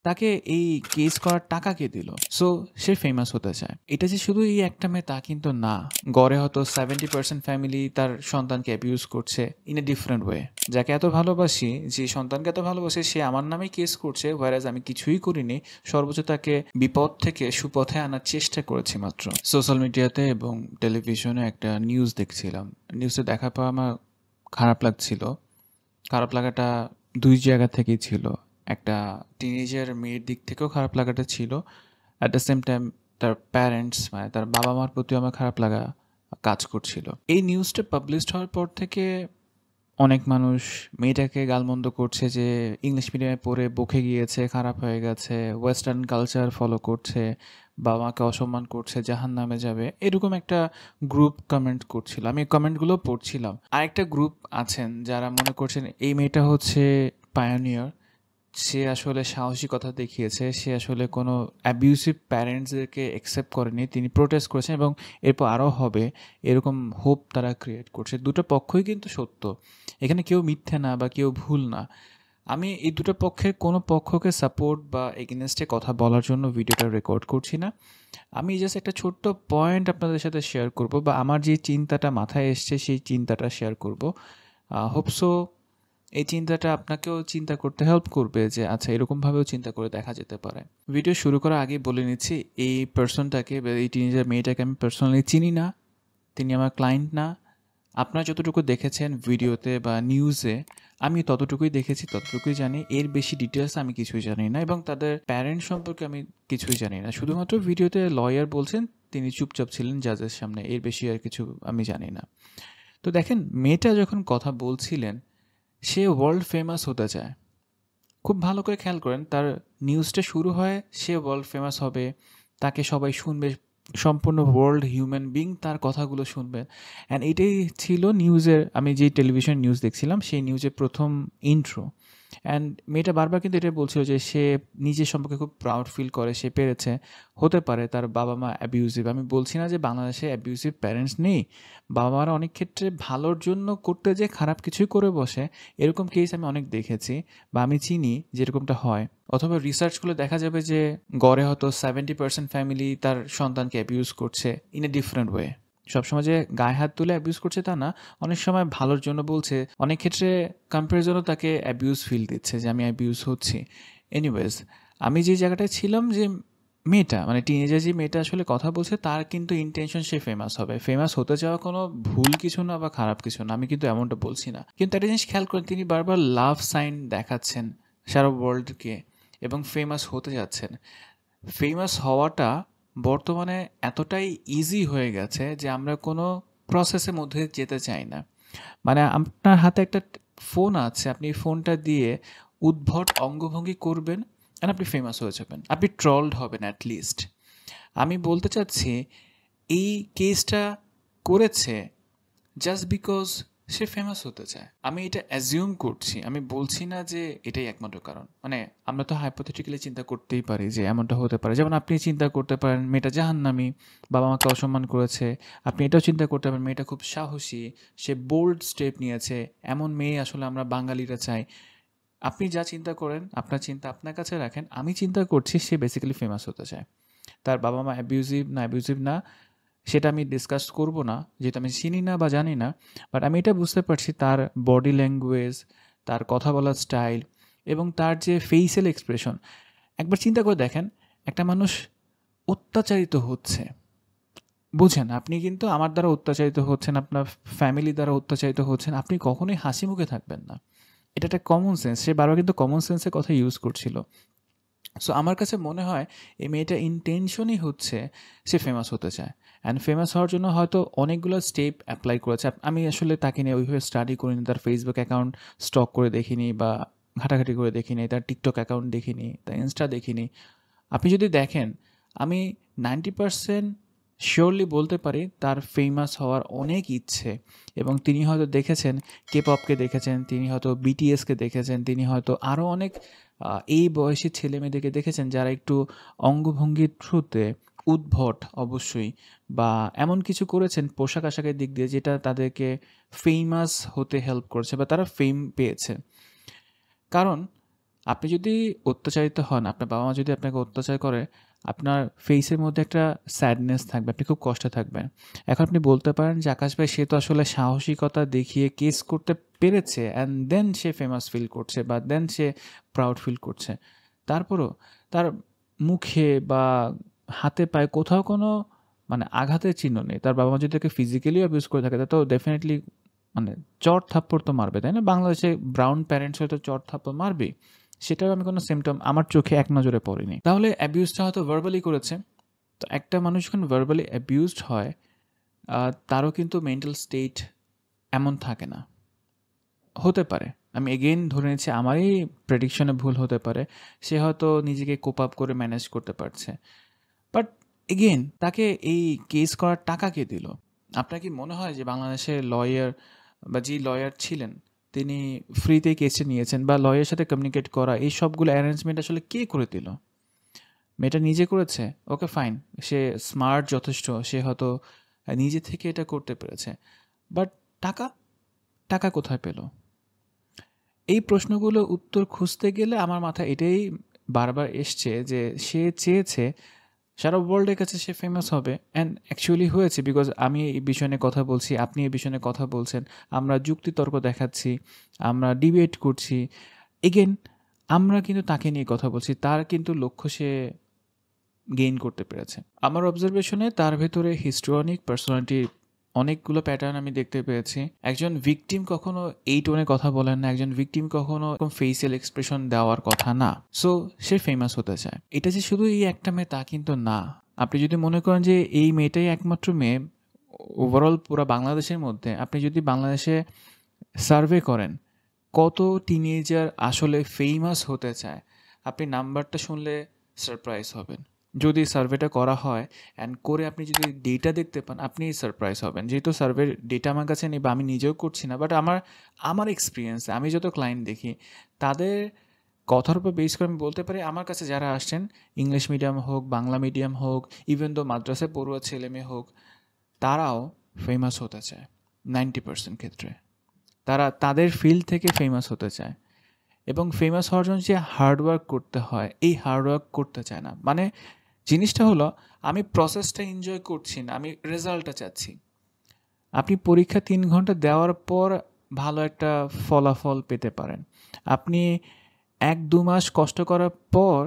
তাকে এই কেস করার টাকা কে দিল? সো সে ফেমাস হতে চায়। এটা যে শুধু এই একটা মেয়ে তা কিন্তু না। গড়ে হয়তো 70% ফ্যামিলি তার সন্তানকে অ্যাবিউজ করছে ইন এ ডিফারেন্ট ওয়ে। যাকে এত ভালোবাসি, যে সন্তানকে এত ভালোবাসি, সে আমার নামেই কেস করছে, whereas আমি কিছুই করিনি। সর্বোচ্চ তাকে বিপদ থেকে সুপথে আনার চেষ্টা করেছি মাত্র। সোশ্যাল মিডিয়াতে এবং টেলিভিশনে একটা নিউজ দেখছিলাম। নিউজে দেখার পর আমার খারাপ লাগছিল। খারাপ লাগাটা ২ জায়গা থেকেই ছিল। একটা টিনেজার মেয়ের দিক থেকেও খারাপ লাগাটা ছিল। অ্যাট দ্য সেম টাইম তার প্যারেন্টস মানে তার বাবা-মার প্রতিও আমার খারাপ লাগা কাজ করছিল। এই নিউজটা পাবলিশড হওয়ার পর থেকে অনেক মানুষ মেয়েটাকে গালমন্দ করছে যে ইংলিশ মিডিয়ামে পড়ে বকে গিয়েছে, খারাপ হয়ে গেছে, ওয়েস্টার্ন কালচার ফলো করছে, বাবা-মাকে অসম্মান করছে, জাহান্নামে যাবে। এরকম একটা গ্রুপ কমেন্ট করছিল। আমি কমেন্টগুলো পড়ছিলাম। আরেকটা গ্রুপ আছেন যারা মনে করছেন এই মেয়েটা হচ্ছে পায়োনিয়র। সে আসলে সাহসিকতা দেখিয়েছে। সে আসলে কোনো অ্যাবিউসিভ প্যারেন্টসদেরকে অ্যাকসেপ্ট করেনি। তিনি প্রোটেস্ট করেছেন এবং এরপর আরও হবে, এরকম হোপ তারা ক্রিয়েট করছে। দুটো পক্ষই কিন্তু সত্য। এখানে কেউ মিথ্যে না বা কেউ ভুল না। আমি এই দুটো পক্ষের কোনো পক্ষকে সাপোর্ট বা এগেইনস্টে কথা বলার জন্য ভিডিওটা রেকর্ড করছি না। আমি জাস্ট একটা ছোট্ট পয়েন্ট আপনাদের সাথে শেয়ার করব বা আমার যে চিন্তাটা মাথায় এসছে সেই চিন্তাটা শেয়ার করব। হোপ সো এই চিন্তাটা আপনাকেও চিন্তা করতে হেল্প করবে যে আচ্ছা এরকমভাবেও চিন্তা করে দেখা যেতে পারে। ভিডিও শুরু করার আগে বলে নিচ্ছি, এই পার্সনটাকে বা এই টিনেজার মেয়েটাকে আমি পার্সোনালি চিনি না। তিনি আমার ক্লায়েন্ট না। আপনারা যতটুকু দেখেছেন ভিডিওতে বা নিউজে, আমি ততটুকুই দেখেছি, ততটুকুই জানি। এর বেশি ডিটেলস আমি কিছুই জানি না এবং তাদের প্যারেন্ট সম্পর্কে আমি কিছুই জানি না। শুধুমাত্র ভিডিওতে লয়ার বলছেন তিনি চুপচাপ ছিলেন জাজের সামনে, এর বেশি আর কিছু আমি জানি না। তো দেখেন, মেয়েটা যখন কথা বলছিলেন সে ওয়ার্ল্ড ফেমাস হতে চায়। খুব ভালো করে খেয়াল করেন, তার নিউজটা শুরু হয় সে ওয়ার্ল্ড ফেমাস হবে, তাকে সবাই শুনবে, সম্পূর্ণ ওয়ার্ল্ড হিউম্যান বিং তার কথাগুলো শুনবে। অ্যান্ড এটাই ছিল নিউজের, আমি যেই টেলিভিশন নিউজ দেখছিলাম সেই নিউজের প্রথম ইন্ট্রো। অ্যান্ড মেয়েটা বারবার কিন্তু এটা বলছিল যে সে নিজের সম্পর্কে খুব প্রাউড ফিল করে, সে পেরেছে। হতে পারে তার বাবা মা অ্যাবিউজিভ, আমি বলছি না যে বাংলাদেশে অ্যাবিউজিভ প্যারেন্টস নেই। বাবা মারা অনেক ক্ষেত্রে ভালোর জন্য করতে যে খারাপ কিছুই করে বসে, এরকম কেস আমি অনেক দেখেছি বা আমি চিনি যেরকমটা হয়। অথবা রিসার্চ করলে দেখা যাবে যে গড়ে হয়তো 70% ফ্যামিলি তার সন্তানকে অ্যাবিউজ করছে ইন এ ডিফারেন্ট ওয়ে। সবসময় যে গায়ে হাত তুলে অ্যাবিউজ করছে তা না, অনেক সময় ভালোর জন্য বলছে, অনেক ক্ষেত্রে কম্প্যারিজনও তাকে অ্যাবিউজ ফিল দিচ্ছে যে আমি অ্যাবিউজ হচ্ছি। এনিওয়েজ, আমি যে জায়গাটায় ছিলাম যে মেয়েটা মানে টিনেজার যে মেয়েটা আসলে কথা বলছে তার কিন্তু ইন্টেনশন সে ফেমাস হবে। ফেমাস হতে যাওয়া কোনো ভুল কিছু না বা খারাপ কিছু না, আমি কিন্তু এমনটা বলছি না। কিন্তু একটা জিনিস খেয়াল করেন, তিনি বারবার লাভ সাইন দেখাচ্ছেন সারা ওয়ার্ল্ডকে এবং ফেমাস হতে যাচ্ছেন। ফেমাস হওয়াটা বর্তমানে এতটাই ইজি হয়ে গেছে যে আমরা কোনো প্রসেসের মধ্যে যেতে চাই না। মানে আপনার হাতে একটা ফোন আছে, আপনি ফোনটা দিয়ে উদ্ভট অঙ্গভঙ্গি করবেন আর আপনি ফেমাস হয়ে যাবেন, আপনি ট্রলড হবেন অ্যাট লিস্ট। আমি বলতে চাচ্ছি এই কেসটা করেছে জাস্ট বিকজ সে ফেমাস হতে চায়। আমি এটা অ্যাজিউম করছি, আমি বলছি না যে এটাই একমাত্র কারণ। মানে আমরা তো হাইপোথেটিক্যালি চিন্তা করতেই পারি যে এমনটা হতে পারে। যেমন আপনি চিন্তা করতে পারেন মেয়েটা জাহান্নামী, বাবা মাকে অসম্মান করেছে। আপনি এটাও চিন্তা করতে পারেন মেয়েটা খুব সাহসী, সে বোল্ড স্টেপ নিয়েছে, এমন মেয়ে আসলে আমরা বাঙালিরা চাই। আপনি যা চিন্তা করেন আপনার চিন্তা আপনার কাছে রাখেন। আমি চিন্তা করছি সে বেসিক্যালি ফেমাস হতে চায়। তার বাবা মা অ্যাবিউজিভ না অ্যাবিউজিভ না সেটা আমি ডিসকাস করব না, যেটা আমি চিনি না বা জানি না। বাট আমি এটা বুঝতে পারছি তার বডি ল্যাঙ্গুয়েজ, তার কথা বলার স্টাইল এবং তার যে ফেসিয়াল এক্সপ্রেশন। একবার চিন্তা করে দেখেন, একটা মানুষ অত্যাচারিত হচ্ছে, বুঝেন, আপনি কিন্তু আমার দ্বারা অত্যাচারিত হচ্ছেন, আপনার ফ্যামিলি দ্বারা অত্যাচারিত হচ্ছেন, আপনি কখনোই হাসি মুখে থাকবেন না। এটা একটা কমন সেন্স, সে বারবার কিন্তু কমন সেন্সের কথা ইউজ করছিল। সো আমার কাছে মনে হয় এই মেয়েটার ইন্টেনশনই হচ্ছে সে ফেমাস হতে চায়। অ্যান্ড ফেমাস হওয়ার জন্য হয়তো অনেকগুলো স্টেপ অ্যাপ্লাই করেছে। আমি আসলে তাকে নিয়ে ওইভাবে স্টাডি করিনি, তার ফেসবুক অ্যাকাউন্ট স্টক করে দেখিনি বা ঘাটাঘাটি করে দেখিনি, তার টিকটক অ্যাকাউন্ট দেখিনি, তার ইনস্টা দেখিনি। আপনি যদি দেখেন, আমি 90% শিওরলি বলতে পারি তার ফেমাস হওয়ার অনেক ইচ্ছে। এবং তিনি হয়তো দেখেছেন কে পপকে দেখেছেন, তিনি হয়তো বিটিএসকে দেখেছেন, তিনি হয়তো আরও অনেক এই বয়সী ছেলেমেয়েদেরকে দেখেছেন যারা একটু অঙ্গভঙ্গির থ্রুতে উদ্ভট অবশ্যই বা এমন কিছু করেছেন পোশাক আশাকের দিক দিয়ে যেটা তাদেরকে ফেমাস হতে হেল্প করেছে বা তারা ফেম পেয়েছে। কারণ আপনি যদি অত্যাচারিত হন, আপনার বাবা-মা যদি আপনাকে অত্যাচার করে, আপনার ফেইসের মধ্যে একটা স্যাডনেস থাকবে, আপনি খুব কষ্টে থাকবেন। এখন আপনি বলতে পারেন যে, "আকাশ ভাই সে তো আসলে সাহসিকতা দেখিয়ে কেস করতে পেরেছে অ্যান্ড দেন সে ফেমাস ফিল করছে বা দেন সে প্রাউড ফিল করছে।" তারপরও তার মুখে বা হাতে পায়ে কোথাও কোনো মানে আঘাতের চিহ্ন নেই। তার বাবা-মা যদি তাকে ফিজিক্যালিও অ্যাবিউজ করে থাকে, তা তো ডেফিনিটলি মানে চড়-থাপ্পড় তো মারবে, তাই না? বাংলাদেশে ব্রাউন প্যারেন্টস হলে তো চড়-থাপ্পড় মারবেই। সেটাও আমি কোনো সিম্পটম আমার চোখে এক নজরে পড়িনি। তাহলে অ্যাবিউজটা হয়তো ভার্বালি করেছে। তো একটা মানুষ যখন ভার্বালি অ্যাবিউজড হয়, তারও কিন্তু মেন্টাল স্টেট এমন থাকে না। হতে পারে। আমি এগেইন ধরে নিচ্ছি আমারই প্রেডিকশনে ভুল হতে পারে। সে হয়তো নিজেকে কোপ আপ করে ম্যানেজ করতে পারছে। বাট এগেইন তাকে এই কেস করার টাকা কে দিল? আপনার কি মনে হয় যে বাংলাদেশের লয়ার বা যে লয়ার ছিলেন তিনি ফ্রিতে কেসটা নিয়েছেন বা লয়ারের সাথে কমিউনিকেট করা এই সবগুলো অ্যারেঞ্জমেন্ট আসলে কে করে দিল? মেয়েটা নিজে করেছে? Okay fine. সে স্মার্ট যথেষ্ট। সে হয়তো নিজে থেকে এটা করতে পেরেছে। বাট টাকা? টাকা কোথায় পেল? এই প্রশ্নগুলোর উত্তর খুঁজতে গেলে আমার মাথায় এটাই বারবার এসছে যে সে চেয়েছে সারা ওয়ার্ল্ডের কাছে সে ফেমাস হবে অ্যান্ড অ্যাকচুয়ালি হয়েছে বিকজ আমি এই বিষয় নিয়ে কথা বলছি, আপনি এই বিষয় নিয়ে কথা বলছেন, আমরা যুক্তিতর্ক দেখাচ্ছি, আমরা ডিবেট করছি। এগেন আমরা কিন্তু তাকে নিয়ে কথা বলছি, তার কিন্তু লক্ষ্য সে গেইন করতে পেরেছে। আমার অবজারভেশনে তার ভেতরে হিস্ট্রনিক পার্সোনালিটি অনেকগুলো প্যাটার্ন আমি দেখতে পেয়েছি। একজন ভিকটিম কখনো এই টোনে কথা বলেন না, একজন ভিকটিম কখনো ফেসিয়াল এক্সপ্রেশন দেওয়ার কথা না। সো সে ফেমাস হতে চায়। এটা যে শুধু এই একটা মেয়ে তা কিন্তু না। আপনি যদি মনে করেন যে এই মেয়েটাই একমাত্র মেয়ে ওভারঅল পুরো বাংলাদেশের মধ্যে, আপনি যদি বাংলাদেশে সার্ভে করেন কত টিনেজার আসলে ফেমাস হতে চায়, আপনি নাম্বারটা শুনলে সারপ্রাইজ হবেন। যদি সার্ভেটা করা হয় অ্যান্ড করে আপনি যদি ডেটা দেখতে পান, আপনি সারপ্রাইজ হবেন। যেহেতু সার্ভের ডেটা আমার কাছে নেই বা আমি নিজেও করছি না, বাট আমার এক্সপিরিয়েন্স আমি যত ক্লায়েন্ট দেখি তাদের কথার উপর বেস করে আমি বলতে পারি আমার কাছে যারা আসছেন ইংলিশ মিডিয়াম হোক, বাংলা মিডিয়াম হোক, ইভেন দো মাদ্রাসায় পড়ুয়া ছেলেমেয়ে হোক, তারাও ফেমাস হতে চায় 90% ক্ষেত্রে। তারা তাদের ফিল্ড থেকে ফেমাস হতে চায় এবং ফেমাস হওয়ার জন্য যে হার্ডওয়ার্ক করতে হয়, এই হার্ডওয়ার্ক করতে চায় না। মানে জিনিসটা হলো আমি প্রসেসটা এনজয় করছি না, আমি রেজাল্টটা চাচ্ছি। আপনি পরীক্ষা ৩ ঘন্টা দেওয়ার পর ভালো একটা ফলাফল পেতে পারেন। আপনি ১-২ মাস কষ্ট করার পর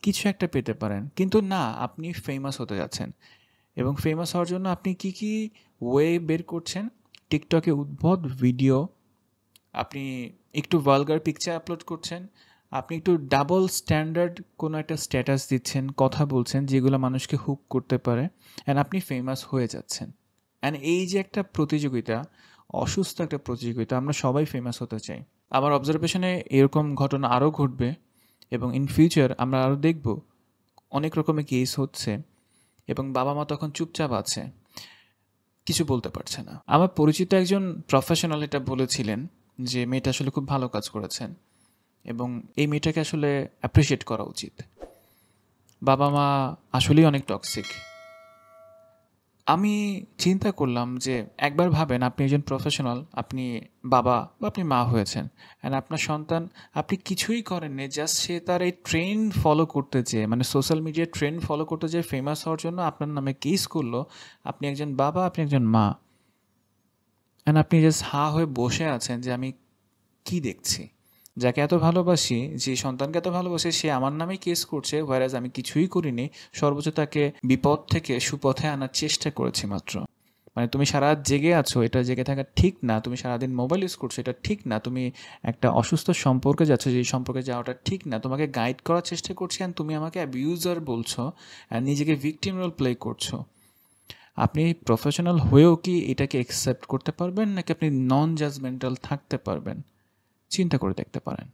কিছু একটা পেতে পারেন। কিন্তু না, আপনি ফেমাস হতে যাচ্ছেন এবং ফেমাস হওয়ার জন্য আপনি কি ওয়ে বের করছেন? টিকটকে উদ্ভট ভিডিও, আপনি একটু ভালগার পিকচার আপলোড করছেন, আপনি একটু ডাবল স্ট্যান্ডার্ড কোনো একটা স্ট্যাটাস দিচ্ছেন, কথা বলছেন যেগুলো মানুষকে হুক করতে পারে অ্যান্ড আপনি ফেমাস হয়ে যাচ্ছেন। অ্যান্ড এই যে একটা প্রতিযোগিতা, অসুস্থ একটা প্রতিযোগিতা, আমরা সবাই ফেমাস হতে চাই। আমার অবজারভেশনে এরকম ঘটনা আরও ঘটবে এবং ইন ফিউচার আমরা আরও দেখব অনেক রকমের কেস হচ্ছে এবং বাবা মা তখন চুপচাপ আছে, কিছু বলতে পারছে না। আমার পরিচিত একজন প্রফেশনাল এটা বলেছিলেন যে মেয়েটা আসলে খুব ভালো কাজ করেছেন এবং এই মেয়েটাকে আসলে অ্যাপ্রিসিয়েট করা উচিত। বাবা মা আসলেই অনেক টক্সিক। আমি চিন্তা করলাম যে একবার ভাবেন আপনি একজন প্রফেশনাল, আপনি বাবা বা আপনি মা হয়েছেন অ্যান্ড আপনার সন্তান, আপনি কিছুই করেননি, জাস্ট সে তার এই ট্রেন্ড ফলো করতে চেয়ে, মানে সোশ্যাল মিডিয়ার ট্রেন্ড ফলো করতে চেয়ে ফেমাস হওয়ার জন্য আপনার নামে কেস করলো। আপনি একজন বাবা, আপনি একজন মা অ্যান্ড আপনি জাস্ট হা হয়ে বসে আছেন যে আমি কি দেখছি? যাকে এত ভালোবাসি, যে সন্তানকে এত ভালোবাসি, সে আমার নামেই কেস করছে, হোয়ারাজ আমি কিছুই করিনি। সর্বোচ্চ তাকে বিপদ থেকে সুপথে আনার চেষ্টা করেছি মাত্র। মানে তুমি সারা রাত জেগে আছো, এটা জেগে থাকা ঠিক না। তুমি সারাদিন মোবাইল ইউজ করছো, এটা ঠিক না। তুমি একটা অসুস্থ সম্পর্কে যাচ্ছ, যে সম্পর্কে যাওয়াটা ঠিক না। তোমাকে গাইড করার চেষ্টা করছি অ্যান্ড তুমি আমাকে অ্যাবিউজার বলছো অ্যান্ড নিজেকে ভিকটিম রোল প্লে করছো। আপনি প্রফেশনাল হয়েও কি এটাকে অ্যাকসেপ্ট করতে পারবেন, নাকি আপনি নন জাজমেন্টাল থাকতে পারবেন? চিন্তা করে দেখতে পারেন।